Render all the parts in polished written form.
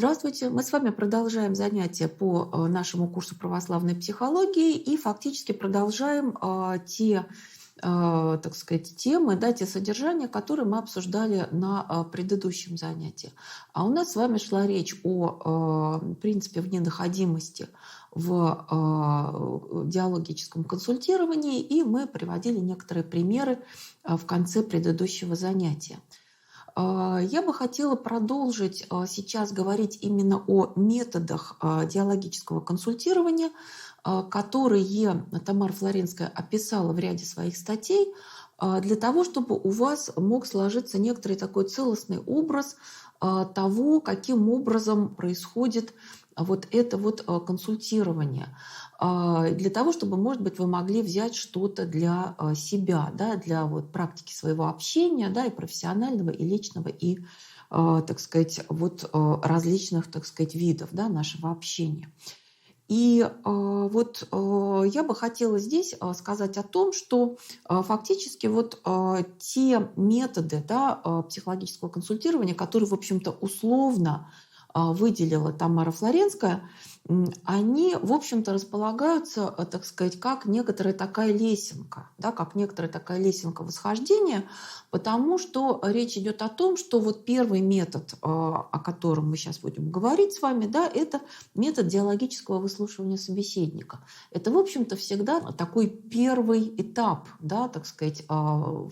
Здравствуйте! Мы с вами продолжаем занятия по нашему курсу православной психологии и фактически продолжаем так сказать, темы, да, те содержания, которые мы обсуждали на предыдущем занятии. А у нас с вами шла речь о принципе внедоходимости в диалогическом консультировании, и мы приводили некоторые примеры в конце предыдущего занятия. Я бы хотела продолжить сейчас говорить именно о методах диалогического консультирования, которые Тамара Флоренская описала в ряде своих статей, для того, чтобы у вас мог сложиться некоторый такой целостный образ того, каким образом происходит вот это вот консультирование. Для того, чтобы, может быть, вы могли взять что-то для себя, да, для вот практики своего общения, да, и профессионального, и личного, и, так сказать, вот различных, так сказать, видов, да, нашего общения. И вот я бы хотела здесь сказать о том, что фактически вот те методы, да, психологического консультирования, которые, в общем-то, условно выделила Тамара Флоренская, они, в общем-то, располагаются, так сказать, как некоторая такая лесенка, да, как некоторая такая лесенка восхождения, потому что речь идет о том, что вот первый метод, о котором мы сейчас будем говорить с вами, да, это метод диалогического выслушивания собеседника. Это, в общем-то, всегда такой первый этап, да, так сказать,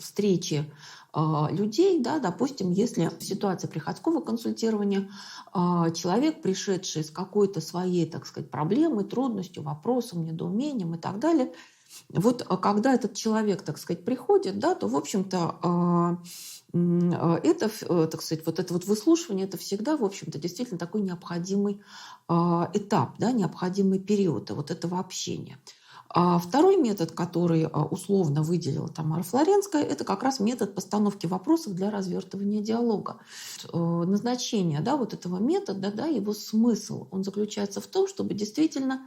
встречи людей, да, допустим, если в ситуации приходского консультирования человек, пришедший с какой-то своей, так сказать, проблемой, трудностью, вопросом, недоумением и так далее, вот когда этот человек, так сказать, приходит, да, то, в общем-то, это, так сказать, вот это вот выслушивание, это всегда, в общем-то, действительно такой необходимый этап, да, необходимый период вот этого общения. А второй метод, который условно выделила Тамара Флоренская, это как раз метод постановки вопросов для развертывания диалога. Назначение, да, вот этого метода, да, его смысл, он заключается в том, чтобы действительно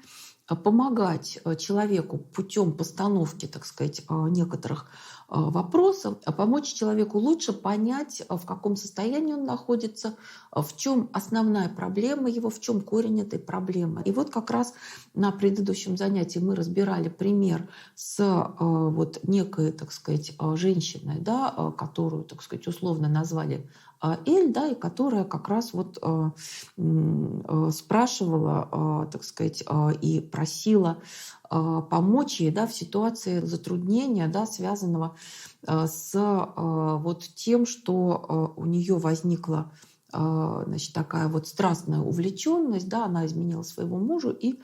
помогать человеку путем постановки, так сказать, некоторых вопросов, помочь человеку лучше понять, в каком состоянии он находится, в чем основная проблема его, в чем корень этой проблемы. И вот как раз на предыдущем занятии мы разбирали пример с вот некой, так сказать, женщиной, да, которую, так сказать, условно назвали Эль, да, и которая как раз вот спрашивала, так сказать, и просила помочь ей, да, в ситуации затруднения, да, связанного с вот тем, что у нее возникла, значит, такая вот страстная увлеченность, да, она изменила своему мужу, и,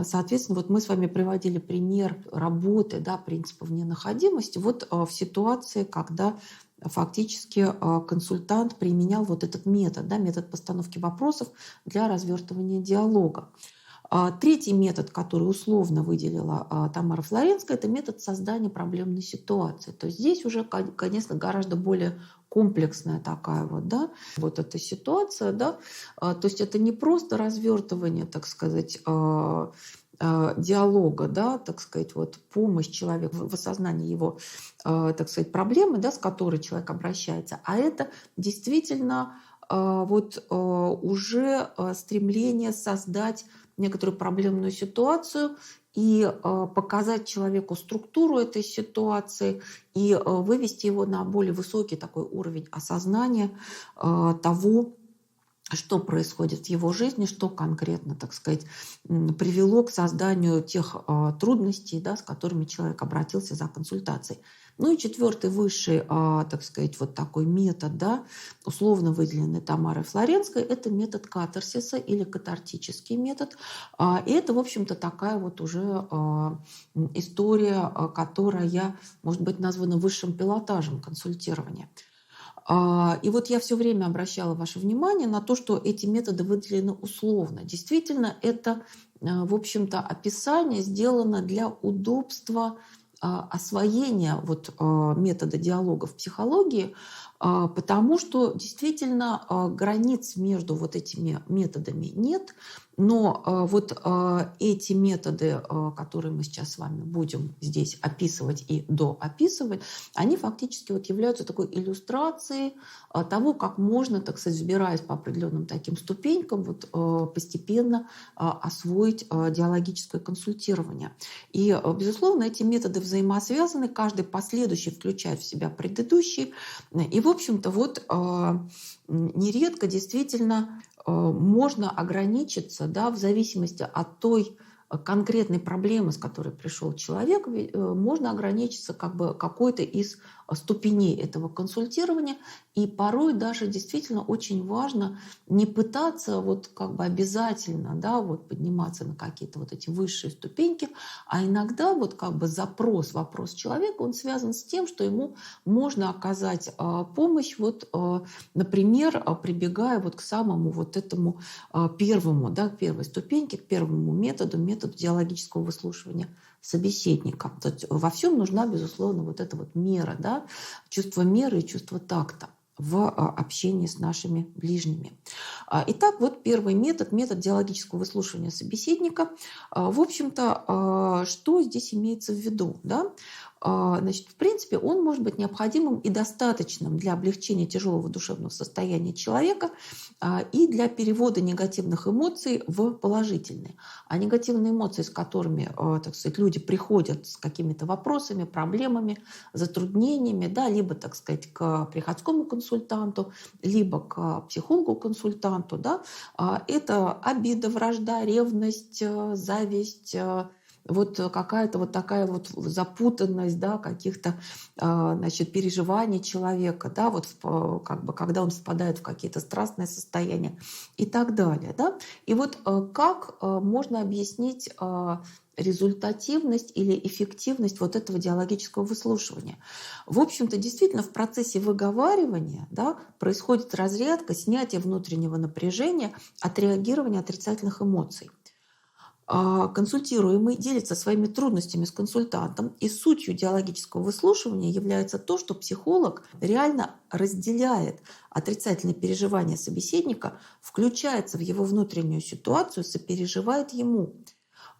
соответственно, вот мы с вами приводили пример работы, да, принципа вненаходимости вот в ситуации, когда фактически консультант применял вот этот метод, да, метод постановки вопросов для развертывания диалога. Третий метод, который условно выделила Тамара Флоренская, это метод создания проблемной ситуации. То есть здесь уже, конечно, гораздо более комплексная такая вот, да, вот эта ситуация, да. То есть это не просто развертывание, так сказать, диалога, да, так сказать, вот помощь человеку в осознании его, так сказать, проблемы, да, с которой человек обращается, а это действительно вот уже стремление создать некоторую проблемную ситуацию и показать человеку структуру этой ситуации и вывести его на более высокий такой уровень осознания того, что происходит в его жизни, что конкретно, так сказать, привело к созданию тех трудностей, да, с которыми человек обратился за консультацией. Ну и четвертый высший, так сказать, вот такой метод, да, условно выделенный Тамарой Флоренской, это метод катарсиса или катартический метод. И это, в общем-то, такая вот уже история, которая может быть названа высшим пилотажем консультирования. И вот я все время обращала ваше внимание на то, что эти методы выделены условно. Действительно, это, в общем-то, описание сделано для удобства освоения вот метода диалога в психологии, Потому что действительно границ между вот этими методами нет, но эти методы, которые мы сейчас с вами будем здесь описывать и доописывать, они фактически вот являются такой иллюстрацией того, как можно, так сказать, взбираясь по определенным таким ступенькам, постепенно освоить диалогическое консультирование. И, безусловно, эти методы взаимосвязаны, каждый последующий включает в себя предыдущий. И, в общем-то, нередко действительно можно ограничиться, да, в зависимости от той конкретной проблемы, с которой пришел человек, можно ограничиться как бы какой-то из ступеней этого консультирования. И порой даже действительно очень важно не пытаться как бы обязательно, да, подниматься на какие-то эти высшие ступеньки, а иногда как бы вопрос человека, он связан с тем, что ему можно оказать помощь, например, прибегая к самому этому первому, да, к первой ступеньке, к первому методу диалогического выслушивания собеседника. То есть во всем нужна, безусловно, эта мера, да, чувство меры и чувство такта в общении с нашими ближними. Итак, первый метод диалогического выслушивания собеседника. В общем-то, что здесь имеется в виду? Да? Значит, в принципе, он может быть необходимым и достаточным для облегчения тяжелого душевного состояния человека и для перевода негативных эмоций в положительные. А негативные эмоции, с которыми, так сказать, люди приходят с какими-то вопросами, проблемами, затруднениями, да, либо, так сказать, к приходскому консультанту, либо к психологу-консультанту, да, это обида, вражда, ревность, зависть, какая-то такая запутанность, да, каких-то переживаний человека, да, как бы, когда он впадает в какие-то страстные состояния и так далее. Да? И как можно объяснить результативность или эффективность этого диалогического выслушивания. В общем-то, действительно, в процессе выговаривания, да, происходит разрядка, снятие внутреннего напряжения от реагирования отрицательных эмоций. Консультируемый делится своими трудностями с консультантом, и сутью диалогического выслушивания является то, что психолог реально разделяет отрицательные переживания собеседника, включается в его внутреннюю ситуацию, сопереживает ему.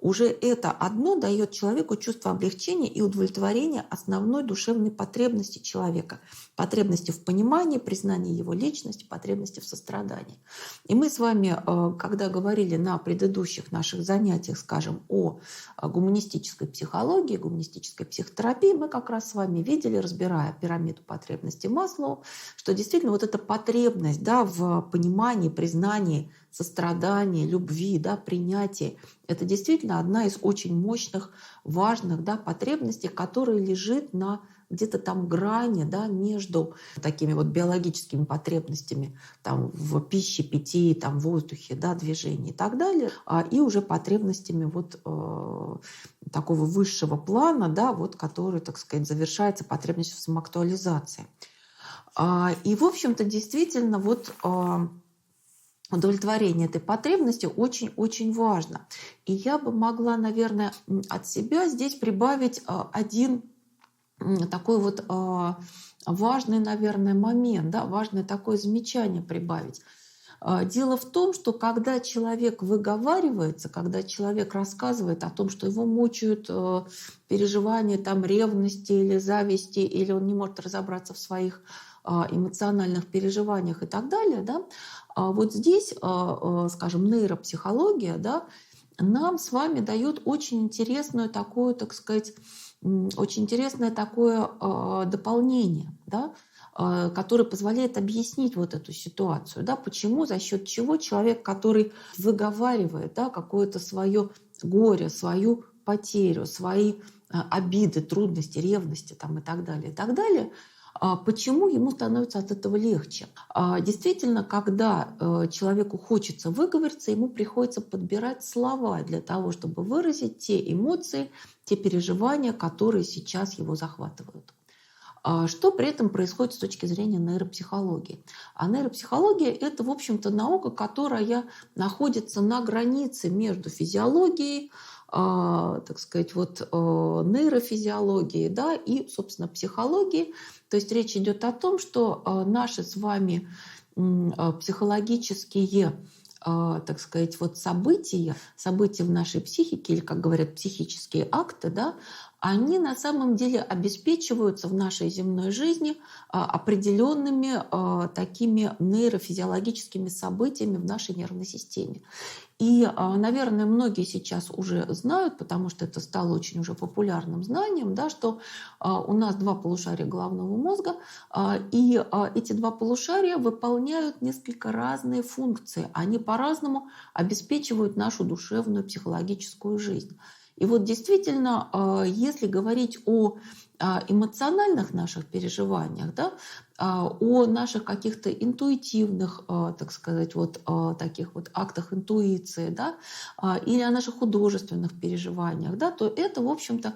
Уже это одно дает человеку чувство облегчения и удовлетворения основной душевной потребности человека. Потребности в понимании, признании его личности, потребности в сострадании. И мы с вами, когда говорили на предыдущих наших занятиях, скажем, о гуманистической психологии, гуманистической психотерапии, мы как раз с вами видели, разбирая пирамиду потребностей Маслоу, что действительно эта потребность, да, в понимании, признании, сострадании, любви, да, принятии, это действительно одна из очень мощных, важных, да, потребностей, которая лежит на где-то там грани, да, между такими биологическими потребностями там, в пище, питье, там, в воздухе, да, движении и так далее, и уже потребностями такого высшего плана, да, который, так сказать, завершается потребностью в самоактуализации. И, в общем-то, действительно, удовлетворение этой потребности очень-очень важно. И я бы могла, наверное, от себя здесь прибавить один такой важный, наверное, момент, да, важное такое замечание прибавить. Дело в том, что когда человек выговаривается, когда человек рассказывает о том, что его мучают переживания там, ревности или зависти, или он не может разобраться в своих эмоциональных переживаниях и так далее, да, здесь, скажем, нейропсихология, да, нам с вами дает очень интересную такую, так сказать, очень интересное такое дополнение, да, которое позволяет объяснить эту ситуацию, да, почему, за счет чего человек, который выговаривает, да, какое-то свое горе, свою потерю, свои обиды, трудности, ревности там, и так далее, почему ему становится от этого легче? Действительно, когда человеку хочется выговориться, ему приходится подбирать слова для того, чтобы выразить те эмоции, те переживания, которые сейчас его захватывают. Что при этом происходит с точки зрения нейропсихологии? А нейропсихология – это, в общем-то, наука, которая находится на границе между физиологией, так сказать, нейрофизиологии, да, и, собственно, психологии. То есть речь идет о том, что наши с вами психологические, так сказать, события в нашей психике, или, как говорят, психические акты, да, они на самом деле обеспечиваются в нашей земной жизни определенными такими нейрофизиологическими событиями в нашей нервной системе. И, наверное, многие сейчас уже знают, потому что это стало очень уже популярным знанием, да, что у нас два полушария головного мозга, и эти два полушария выполняют несколько разные функции. Они по-разному обеспечивают нашу душевную, психологическую жизнь. И вот действительно, если говорить о эмоциональных наших переживаниях, да, о наших каких-то интуитивных, так сказать, таких вот актах интуиции, да, или о наших художественных переживаниях, да, то это, в общем-то,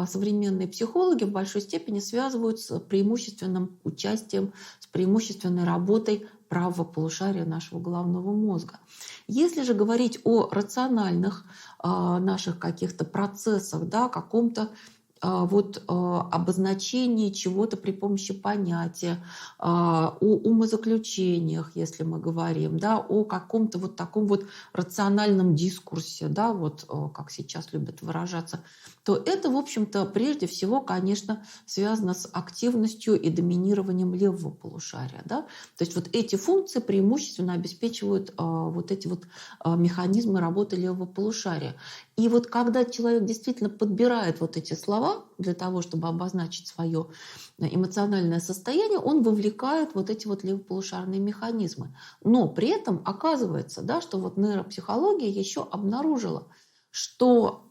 современные психологи в большой степени связывают с преимущественным участием, с преимущественной работой правого полушария нашего головного мозга. Если же говорить о рациональных наших каких-то процессах, да, каком-то обозначении чего-то при помощи понятия, о умозаключениях, если мы говорим, да, о каком-то вот таком вот рациональном дискурсе, да, как сейчас любят выражаться, то это, в общем-то, прежде всего, конечно, связано с активностью и доминированием левого полушария. Да? То есть вот эти функции преимущественно обеспечивают эти механизмы работы левого полушария. И вот когда человек действительно подбирает вот эти слова для того, чтобы обозначить свое эмоциональное состояние, он вовлекает вот эти вот левополушарные механизмы. Но при этом оказывается, да, что вот нейропсихология еще обнаружила, что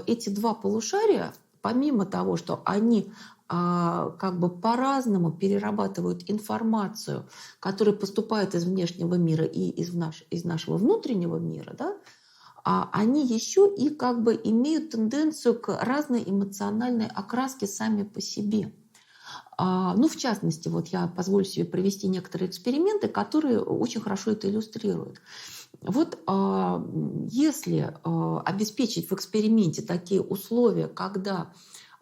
эти два полушария, помимо того, что они как бы по-разному перерабатывают информацию, которая поступает из внешнего мира и из нашего внутреннего мира, да, они еще и как бы имеют тенденцию к разной эмоциональной окраске сами по себе. В частности, я позволю себе провести некоторые эксперименты, которые очень хорошо это иллюстрируют. Если обеспечить в эксперименте такие условия, когда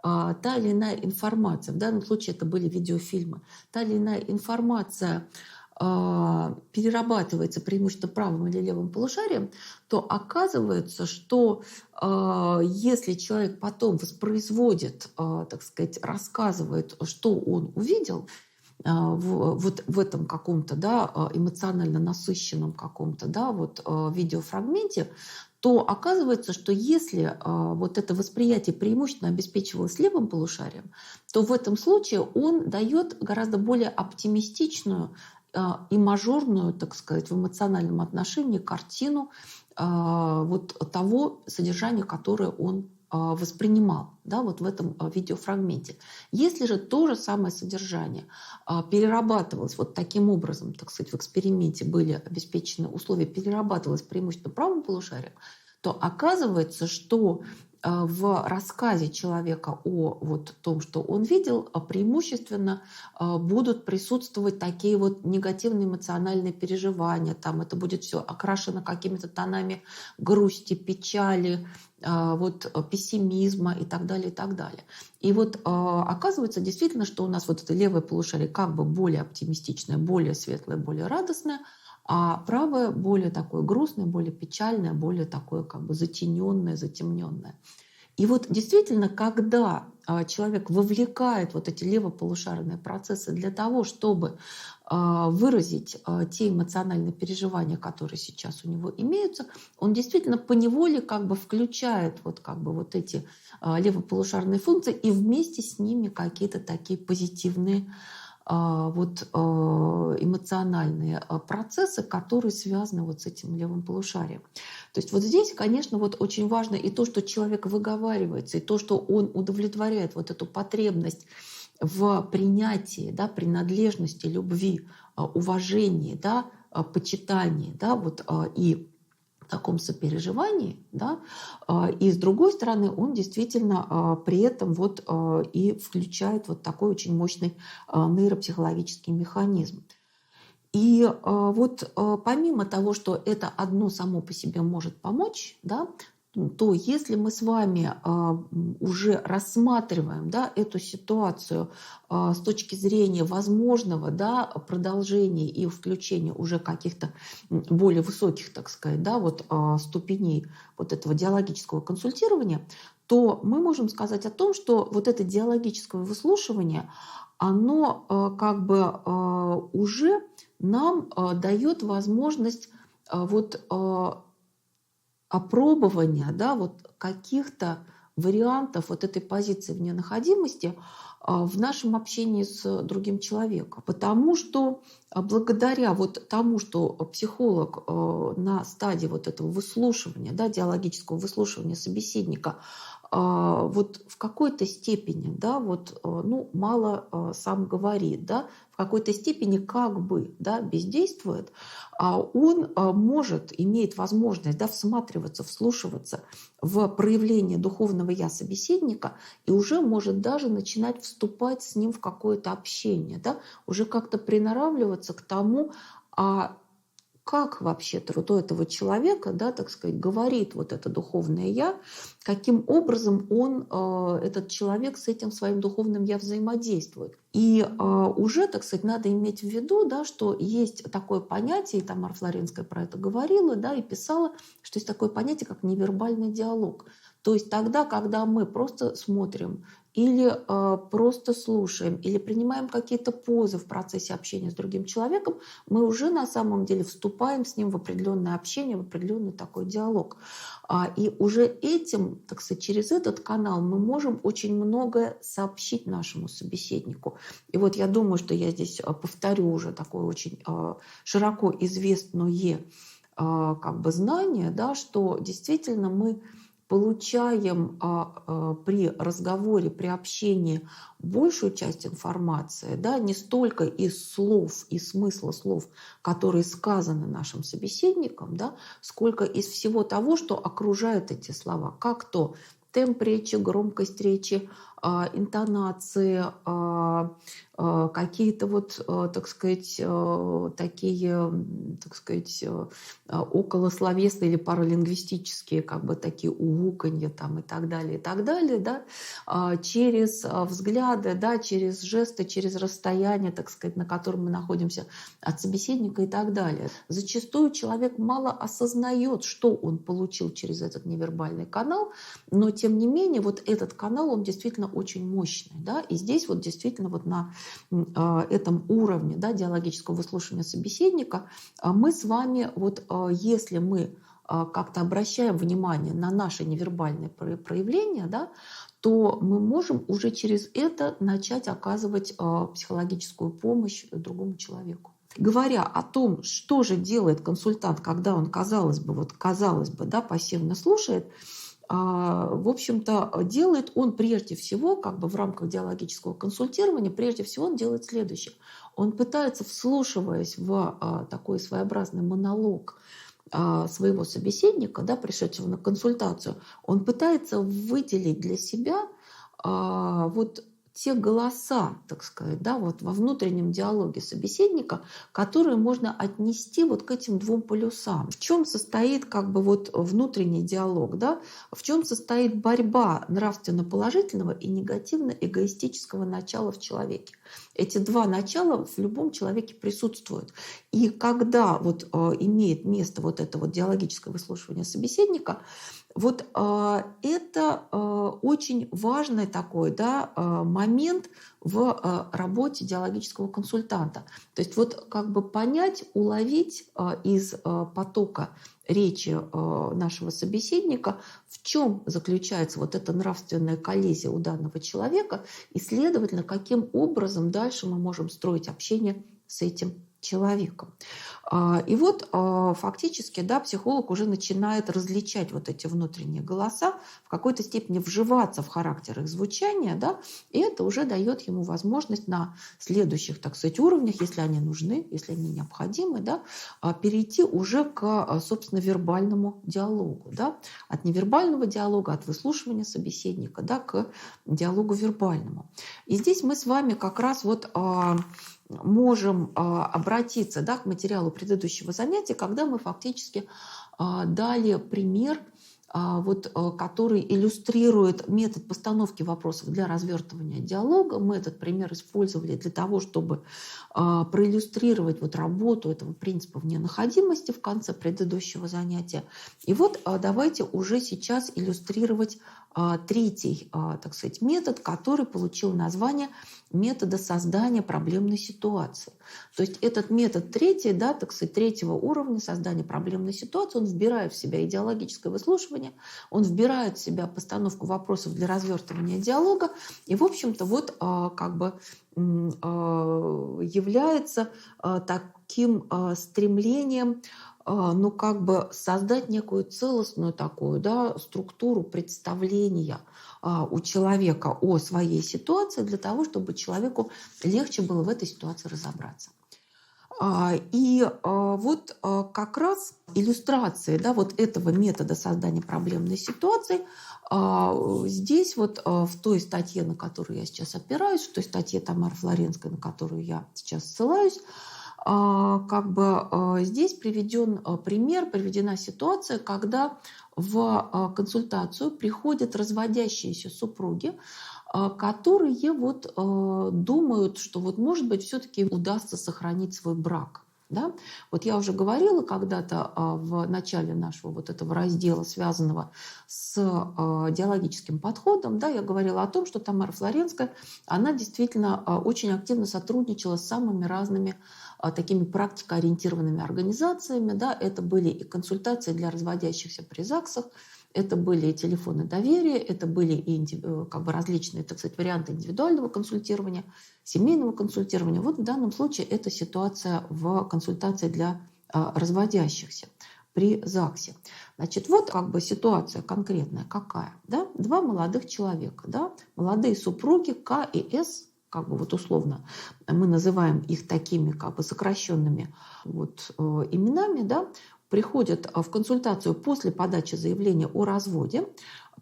та или иная информация, в данном случае это были видеофильмы, та или иная информация перерабатывается преимущественно правым или левым полушарием, то оказывается, что если человек потом воспроизводит, так сказать, рассказывает, что он увидел в этом каком-то, да, эмоционально насыщенном каком-то, да, видеофрагменте, то оказывается, что если это восприятие преимущественно обеспечивалось левым полушарием, то в этом случае он дает гораздо более оптимистичную и мажорную, так сказать, в эмоциональном отношении картину того содержания, которое он воспринимал, да, в этом видеофрагменте. Если же то же самое содержание перерабатывалось таким образом, так сказать, в эксперименте были обеспечены условия, перерабатывалось преимущественно правым полушарием, то оказывается, что в рассказе человека о том, что он видел, преимущественно будут присутствовать такие негативные эмоциональные переживания. Там это будет все окрашено какими-то тонами грусти, печали, пессимизма и так далее, и так далее. И оказывается действительно, что у нас это левое полушарие как бы более оптимистичное, более светлое, более радостное, а правое более такое грустное, более печальное, более такое как бы затененное, затемненное. И действительно, когда человек вовлекает эти левополушарные процессы для того, чтобы выразить те эмоциональные переживания, которые сейчас у него имеются, он действительно поневоле как бы включает эти левополушарные функции и вместе с ними какие-то такие позитивные эмоциональные процессы, которые связаны с этим левым полушарием. То есть здесь, конечно, очень важно и то, что человек выговаривается, и то, что он удовлетворяет эту потребность в принятии, да, принадлежности, любви, уважении, да, почитании, да, и таком сопереживании, да, и с другой стороны он действительно при этом и включает такой очень мощный нейропсихологический механизм. И помимо того, что это одно само по себе может помочь, да, то если мы с вами уже рассматриваем, да, эту ситуацию с точки зрения возможного, да, продолжения и включения уже каких-то более высоких, так сказать, да, вот, ступеней вот этого диалогического консультирования, то мы можем сказать о том, что вот это диалогическое выслушивание, оно как бы уже нам дает возможность вот опробования, да, вот каких-то вариантов вот этой позиции вне находимости в нашем общении с другим человеком. Потому что благодаря вот тому, что психолог на стадии вот этого выслушивания, да, диалогического выслушивания собеседника, вот в какой-то степени, да, вот, ну, мало сам говорит, да, в какой-то степени как бы, да, бездействует, он может, имеет возможность, да, всматриваться, вслушиваться в проявление духовного «я» собеседника и уже может даже начинать вступать с ним в какое-то общение, да, уже как-то приноравливаться к тому, как вообще-то вот у этого человека, да, так сказать, говорит вот это духовное «я», каким образом он, этот человек, с этим своим духовным «я» взаимодействует. И уже, так сказать, надо иметь в виду, да, что есть такое понятие, и Тамара Флоренская про это говорила, да, и писала, что есть такое понятие, как невербальный диалог. То есть тогда, когда мы просто смотрим или просто слушаем, или принимаем какие-то позы в процессе общения с другим человеком, мы уже на самом деле вступаем с ним в определенное общение, в определенный такой диалог. И уже этим, так сказать, через этот канал мы можем очень многое сообщить нашему собеседнику. И вот я думаю, что я здесь повторю уже такое очень широко известное как бы знание, да, что действительно мы получаем при разговоре, при общении большую часть информации, да, не столько из слов, из смысла слов, которые сказаны нашим собеседником, да, сколько из всего того, что окружает эти слова, как то темп речи, громкость речи, интонации, какие-то вот, так сказать, такие, так сказать, околословесные или паралингвистические, как бы такие угуканья там и так далее, да, через взгляды, да, через жесты, через расстояние, так сказать, на котором мы находимся от собеседника и так далее. Зачастую человек мало осознает, что он получил через этот невербальный канал, но тем не менее вот этот канал, он действительно очень мощный, да, и здесь вот действительно вот на этом уровне, да, диалогического выслушивания собеседника мы с вами, вот если мы как-то обращаем внимание на наши невербальные проявления, да, то мы можем уже через это начать оказывать психологическую помощь другому человеку. Говоря о том, что же делает консультант, когда он, казалось бы, да, пассивно слушает, в общем-то, делает он прежде всего, как бы в рамках диалогического консультирования, прежде всего он делает следующее. Он пытается, вслушиваясь в такой своеобразный монолог своего собеседника, да, пришедшего на консультацию, он пытается выделить для себя вот те голоса, так сказать, да, вот во внутреннем диалоге собеседника, которые можно отнести вот к этим двум полюсам. В чем состоит как бы вот внутренний диалог, да? В чем состоит борьба нравственно-положительного и негативно-эгоистического начала в человеке. Эти два начала в любом человеке присутствуют. И когда вот имеет место вот это вот диалогическое выслушивание собеседника, вот это очень важный такой, да, момент в работе диалогического консультанта. То есть вот как бы понять, уловить из потока речи нашего собеседника, в чем заключается вот эта нравственная коллизия у данного человека, и, следовательно, каким образом дальше мы можем строить общение с этим человеком. И вот фактически, да, психолог уже начинает различать вот эти внутренние голоса, в какой-то степени вживаться в характер их звучания, да, и это уже дает ему возможность на следующих, так сказать, уровнях, если они нужны, если они необходимы, да, перейти уже к, собственно, вербальному диалогу, да, от невербального диалога, от выслушивания собеседника, да, к диалогу вербальному. И здесь мы с вами как раз вот можем обратиться, да, к материалу предыдущего занятия, когда мы фактически дали пример который иллюстрирует метод постановки вопросов для развертывания диалога. Мы этот пример использовали для того, чтобы проиллюстрировать работу этого принципа вне находимости в конце предыдущего занятия. И давайте уже сейчас иллюстрировать третий, так сказать, метод, который получил название метода создания проблемной ситуации. То есть этот метод третий, так сказать, третьего уровня создания проблемной ситуации, он вбирает в себя идеологическое выслушивание, он вбирает в себя постановку вопросов для развертывания диалога и, в общем-то, является таким стремлением создать некую целостную такую структуру представления у человека о своей ситуации для того, чтобы человеку легче было в этой ситуации разобраться. Как раз иллюстрации этого метода создания проблемной ситуации здесь в той статье, на которую я сейчас опираюсь, в той статье Тамары Флоренской, на которую я сейчас ссылаюсь, здесь приведена ситуация, когда в консультацию приходят разводящиеся супруги, которые думают, что может быть все-таки удастся сохранить свой брак. Да? Я уже говорила когда-то в начале нашего этого раздела, связанного с диалогическим подходом, я говорила о том, что Тамара Флоренская, она действительно очень активно сотрудничала с самыми разными такими практикоориентированными организациями. Это были и консультации для разводящихся при ЗАГСах, это были и телефоны доверия, это были и различные, так сказать, варианты индивидуального консультирования, семейного консультирования. В данном случае это ситуация в консультации для разводящихся при ЗАГСе. Значит, ситуация конкретная какая? Два молодых человека, молодые супруги К и С, условно мы называем их такими сокращенными именами, приходят в консультацию после подачи заявления о разводе,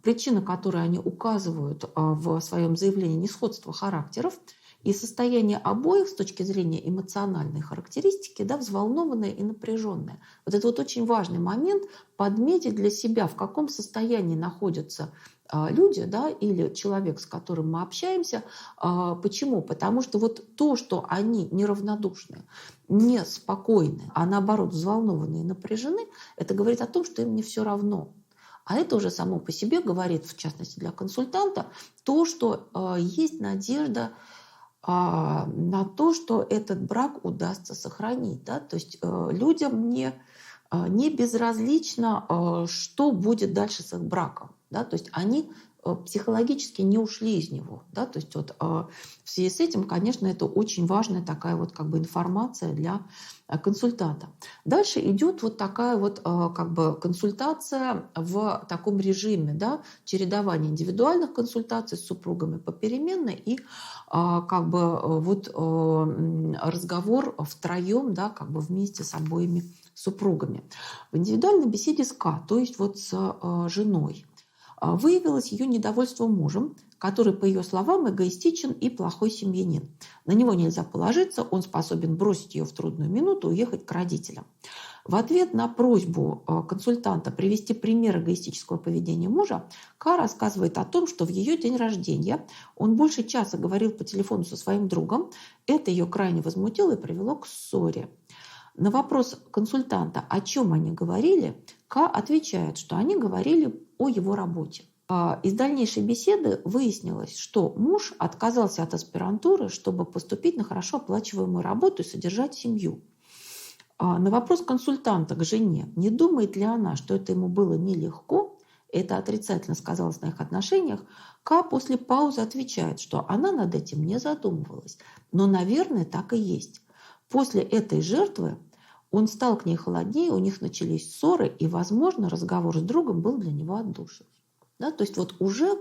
причина которой они указывают в своем заявлении — несходство характеров, и состояние обоих с точки зрения эмоциональной характеристики взволнованное и напряженное. Это очень важный момент — подметить для себя, в каком состоянии находятся люди, или человек, с которым мы общаемся. Почему? Потому что то, что они неравнодушны, не спокойны, а наоборот взволнованы и напряжены, это говорит о том, что им не все равно. А это уже само по себе говорит, в частности для консультанта, то, что есть надежда на то, что этот брак удастся сохранить. То есть людям не безразлично, что будет дальше с их браком. То есть они психологически не ушли из него. То есть в связи с этим, конечно, это очень важная такая информация для консультанта. Дальше идет такая консультация в таком режиме, чередование индивидуальных консультаций с супругами попеременно и разговор втроем, вместе с обоими супругами. В индивидуальной беседе с К, то есть с женой, выявилось ее недовольство мужем, который, по ее словам, эгоистичен и плохой семьянин. На него нельзя положиться, он способен бросить ее в трудную минуту и уехать к родителям. В ответ на просьбу консультанта привести пример эгоистического поведения мужа, К рассказывает о том, что в ее день рождения он больше часа говорил по телефону со своим другом. Это ее крайне возмутило и привело к ссоре. На вопрос консультанта, о чем они говорили, К отвечает, что они говорили о его работе. Из дальнейшей беседы выяснилось, что муж отказался от аспирантуры, чтобы поступить на хорошо оплачиваемую работу и содержать семью. На вопрос консультанта к жене, не думает ли она, что это ему было нелегко, это отрицательно сказалось на их отношениях, К после паузы отвечает, что она над этим не задумывалась. Но, наверное, так и есть. После этой жертвы он стал к ней холоднее, у них начались ссоры, и, возможно, разговор с другом был для него отдушиной. То есть уже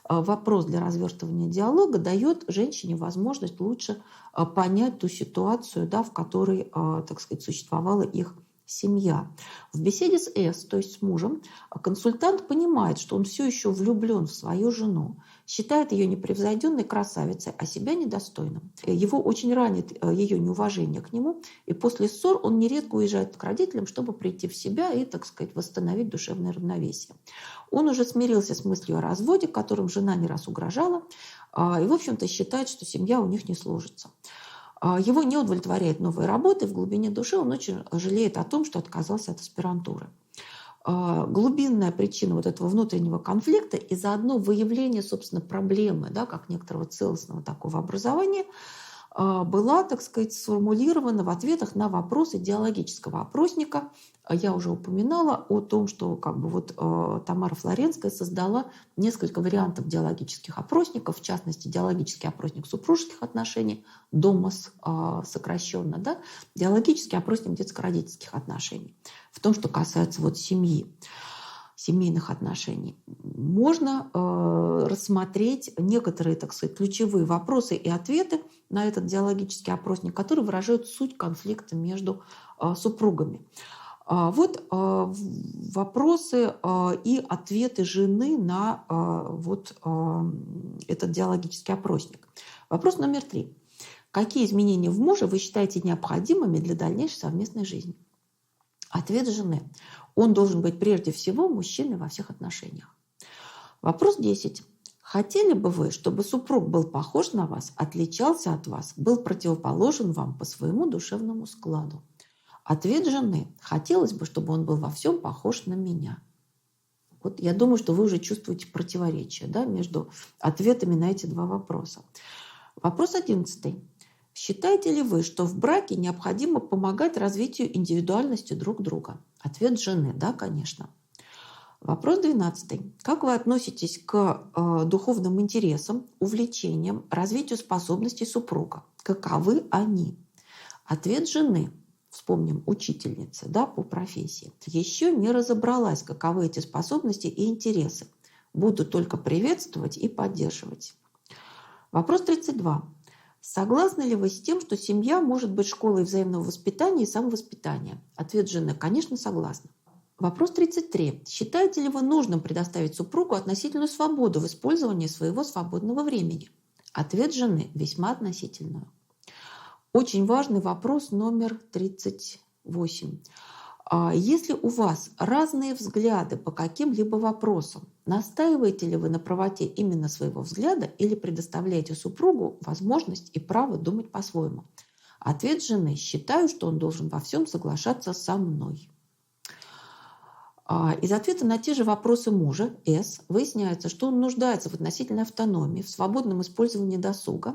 вопрос для развертывания диалога дает женщине возможность лучше понять ту ситуацию, в которой, так сказать, существовало их семья. В беседе с С, то есть с мужем, консультант понимает, что он все еще влюблен в свою жену, считает ее непревзойденной красавицей, а себя недостойным. Его очень ранит ее неуважение к нему, и после ссор он нередко уезжает к родителям, чтобы прийти в себя и, так сказать, восстановить душевное равновесие. Он уже смирился с мыслью о разводе, которым жена не раз угрожала, и, в общем-то, считает, что семья у них не сложится. Его не удовлетворяет новая работа, и в глубине души он очень жалеет о том, что отказался от аспирантуры. Глубинная причина вот этого внутреннего конфликта и заодно выявление, собственно, проблемы, да, как некоторого целостного такого образования, была, так сказать, сформулирована в ответах на вопросы диалогического опросника. Я уже упоминала о том, что как бы вот Тамара Флоренская создала несколько вариантов диалогических опросников, в частности, диалогический опросник супружеских отношений, ДОМОС сокращенно, да, диалогический опросник детско-родительских отношений, в том, что касается вот семьи, семейных отношений. Можно рассмотреть некоторые, так сказать, ключевые вопросы и ответы на этот диалогический опросник, которые выражают суть конфликта между супругами. Вот вопросы и ответы жены на вот этот диалогический опросник. Вопрос номер 3. Какие изменения в муже вы считаете необходимыми для дальнейшей совместной жизни? Ответ жены. Он должен быть прежде всего мужчиной во всех отношениях. Вопрос 10. Хотели бы вы, чтобы супруг был похож на вас, отличался от вас, был противоположен вам по своему душевному складу? Ответ жены. Хотелось бы, чтобы он был во всем похож на меня. Вот я думаю, что вы уже чувствуете противоречие, да, между ответами на эти два вопроса. Вопрос 11. Считаете ли вы, что в браке необходимо помогать развитию индивидуальности друг друга? Ответ жены. Да, конечно. Вопрос 12. Как вы относитесь к духовным интересам, увлечениям, развитию способностей супруга? Каковы они? Ответ жены. Вспомним, учительница, да, по профессии. Еще не разобралась, каковы эти способности и интересы. Буду только приветствовать и поддерживать. Вопрос 32. Согласны ли вы с тем, что семья может быть школой взаимного воспитания и самовоспитания? Ответ жены. Конечно, согласна. Вопрос 33. Считаете ли вы нужным предоставить супругу относительную свободу в использовании своего свободного времени? Ответ жены. Весьма относительную. Очень важный вопрос номер 38. Если у вас разные взгляды по каким-либо вопросам, настаиваете ли вы на правоте именно своего взгляда или предоставляете супругу возможность и право думать по-своему? Ответ жены. Считаю, что он должен во всем соглашаться со мной. Из ответа на те же вопросы мужа, С, выясняется, что он нуждается в относительной автономии, в свободном использовании досуга.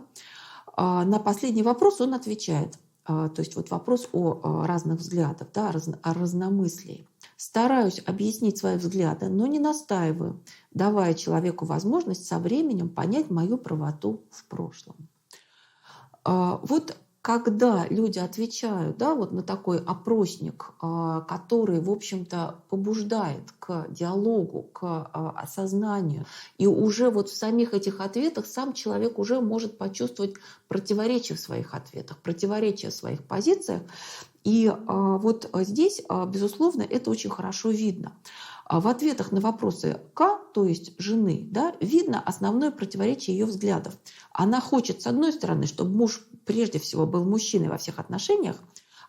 На последний вопрос он отвечает. То есть вот вопрос о разных взглядах, да, о разномыслии. Стараюсь объяснить свои взгляды, но не настаиваю, давая человеку возможность со временем понять мою правоту в прошлом. Вот когда люди отвечают, да, вот на такой опросник, который, в общем-то, побуждает к диалогу, к осознанию, и уже вот в самих этих ответах сам человек уже может почувствовать противоречия в своих ответах, противоречия в своих позициях. И вот здесь, безусловно, это очень хорошо видно. В ответах на вопросы К, то есть жены, да, видно основное противоречие ее взглядов. Она хочет, с одной стороны, чтобы муж прежде всего был мужчиной во всех отношениях,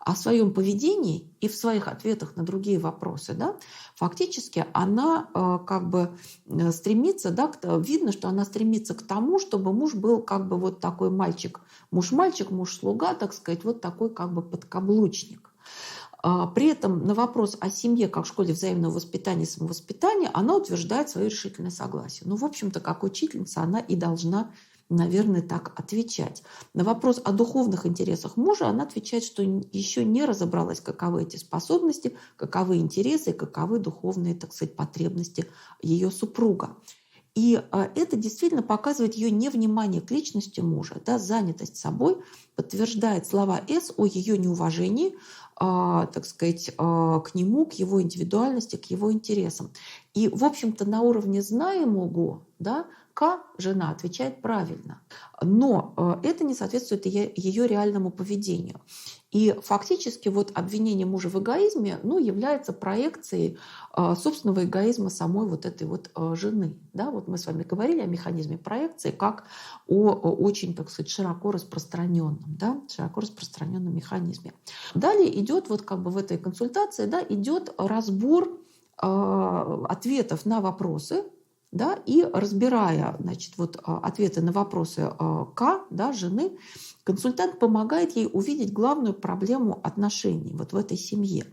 а в своем поведении и в своих ответах на другие вопросы, да, фактически она как бы стремится, да, видно, что она стремится к тому, чтобы муж был как бы вот такой мальчик, муж-мальчик, муж-слуга, так сказать, вот такой как бы подкаблучник. При этом на вопрос о семье как школе взаимного воспитания и самовоспитания она утверждает свое решительное согласие. Ну, в общем-то, как учительница она и должна, наверное, так отвечать. На вопрос о духовных интересах мужа она отвечает, что еще не разобралась, каковы эти способности, каковы интересы, каковы духовные, так сказать, потребности ее супруга. И это действительно показывает ее невнимание к личности мужа, да, занятость собой, подтверждает слова С о ее неуважении так сказать, к нему, к его индивидуальности, к его интересам. И, в общем-то, на уровне знаемого, да, К, жена, отвечает правильно. Но это не соответствует ее реальному поведению. И фактически вот обвинение мужа в эгоизме, ну, является проекцией собственного эгоизма самой вот этой вот жены. Да? Вот мы с вами говорили о механизме проекции как о очень, так сказать, широко распространенном, да? Широко распространенном механизме. Далее идет вот как бы в этой консультации, да, идет разбор ответов на вопросы, да, и разбирая, значит, вот, ответы на вопросы К, да, жены, консультант помогает ей увидеть главную проблему отношений вот в этой семье.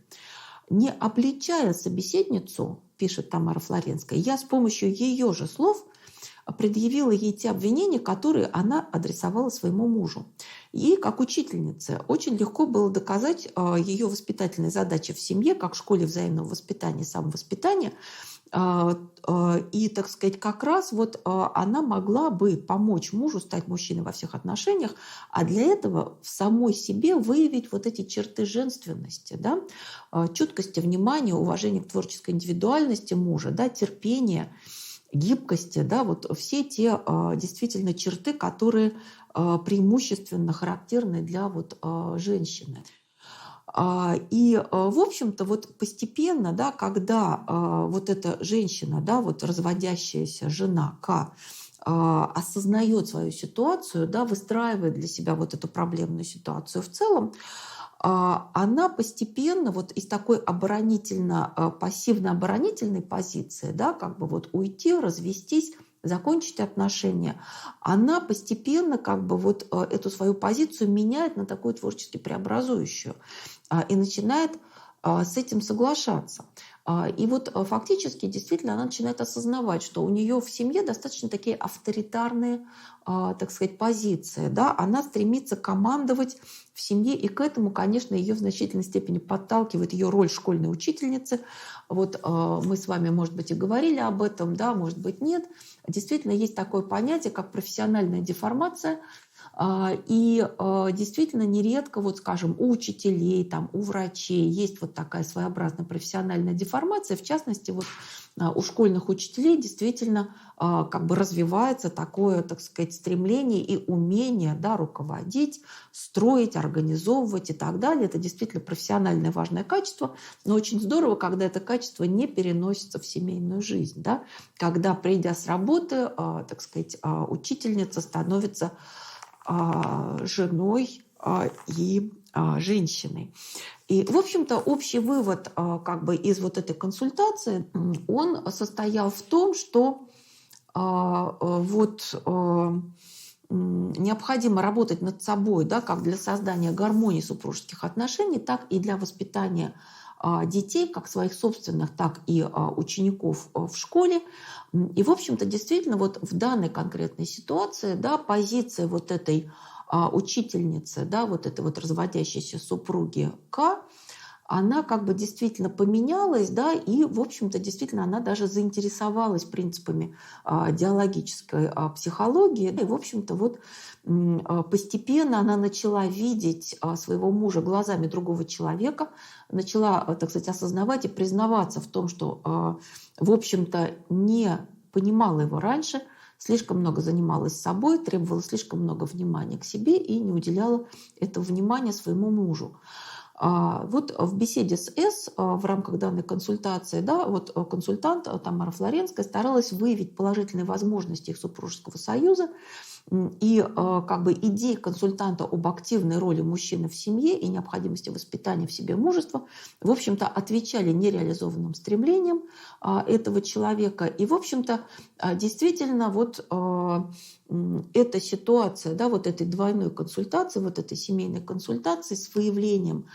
Не обличая собеседницу, пишет Тамара Флоренская, я с помощью ее же слов предъявила ей те обвинения, которые она адресовала своему мужу. Ей, как учительнице, очень легко было доказать ее воспитательные задачи в семье, как в школе взаимного воспитания и самовоспитания. И, так сказать, как раз вот она могла бы помочь мужу стать мужчиной во всех отношениях, а для этого в самой себе выявить вот эти черты женственности, да, чуткости, внимания, уважения к творческой индивидуальности мужа, да, терпения, гибкости, да, вот все те действительно черты, которые преимущественно характерны для вот женщины. И, в общем-то, вот постепенно, да, когда вот эта женщина, да, вот разводящаяся жена К, осознает свою ситуацию, да, выстраивает для себя вот эту проблемную ситуацию в целом, она постепенно вот из такой пассивно-оборонительной позиции, да, как бы вот уйти, развестись, закончить отношения, она постепенно как бы вот эту свою позицию меняет на такую творчески преобразующую и начинает с этим соглашаться. И вот фактически действительно она начинает осознавать, что у нее в семье достаточно такие авторитарные, так сказать, позиции. Да? Она стремится командовать в семье, и к этому, конечно, ее в значительной степени подталкивает ее роль школьной учительницы. Вот мы с вами, может быть, и говорили об этом, да, может быть, нет. Действительно, есть такое понятие, как профессиональная деформация. И действительно нередко, вот, скажем, у учителей, там, у врачей есть вот такая своеобразная профессиональная деформация. В частности, вот у школьных учителей действительно как бы развивается такое, так сказать, стремление и умение, да, руководить, строить, организовывать и так далее. Это действительно профессиональное важное качество, но очень здорово, когда это качество не переносится в семейную жизнь, да, когда, придя с работы, так сказать, учительница становится женой и женщиной. И, в общем-то, общий вывод как бы из вот этой консультации, он состоял в том, что вот необходимо работать над собой, да, как для создания гармонии супружеских отношений, так и для воспитания детей, как своих собственных, так и учеников в школе. И, в общем-то, действительно, вот в данной конкретной ситуации, да, позиция вот этой учительницы, да, вот этой вот разводящейся супруги К, она как бы действительно поменялась, да, и, в общем-то, действительно она даже заинтересовалась принципами диалогической психологии. И, в общем-то, вот постепенно она начала видеть своего мужа глазами другого человека, начала, так сказать, осознавать и признаваться в том, что, в общем-то, не понимала его раньше, слишком много занималась собой, требовала слишком много внимания к себе и не уделяла этого внимания своему мужу. Вот в беседе с С в рамках данной консультации, да, вот консультант Тамара Флоренская старалась выявить положительные возможности их супружеского союза. И как бы идеи консультанта об активной роли мужчины в семье и необходимости воспитания в себе мужества, в общем-то, отвечали нереализованным стремлениям этого человека. И, в общем-то, действительно, вот эта ситуация, да, вот этой двойной консультации, вот этой семейной консультации с выявлением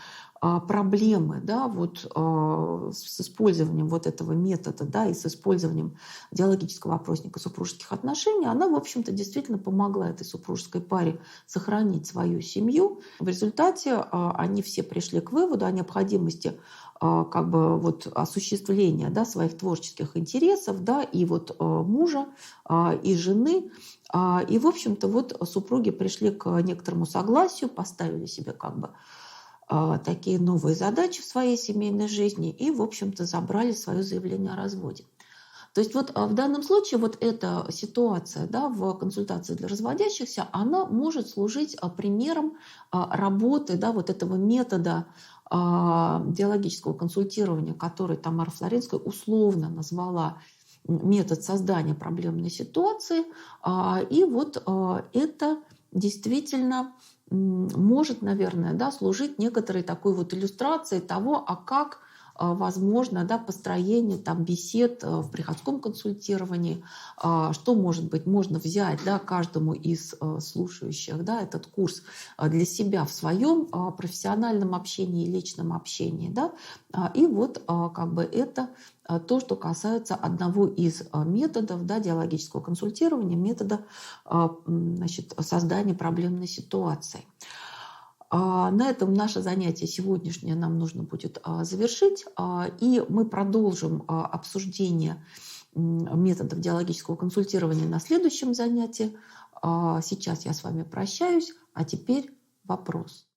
проблемы, да, вот с использованием вот этого метода, да, и с использованием диалогического опросника супружеских отношений, она, в общем-то, действительно помогла этой супружеской паре сохранить свою семью. В результате они все пришли к выводу о необходимости как бы вот осуществления, да, своих творческих интересов, да, и вот мужа, и жены. И, в общем-то, вот супруги пришли к некоторому согласию, поставили себе как бы такие новые задачи в своей семейной жизни и, в общем-то, забрали свое заявление о разводе. То есть вот в данном случае вот эта ситуация, да, в консультации для разводящихся, она может служить примером работы, да, вот этого метода диалогического консультирования, который Тамара Флоренская условно назвала метод создания проблемной ситуации. И вот это действительно может, наверное, да, служить некоторой такой вот иллюстрацией того, как возможно, да, построение там, бесед в приходском консультировании, что может быть, можно взять, да, каждому из слушающих, да, этот курс для себя в своем профессиональном общении и личном общении, да, и вот как бы это то, что касается одного из методов, да, диалогического консультирования, метода значит, создания проблемной ситуации. На этом наше занятие сегодняшнее нам нужно будет завершить, и мы продолжим обсуждение методов диалогического консультирования на следующем занятии. Сейчас я с вами прощаюсь, а теперь вопрос.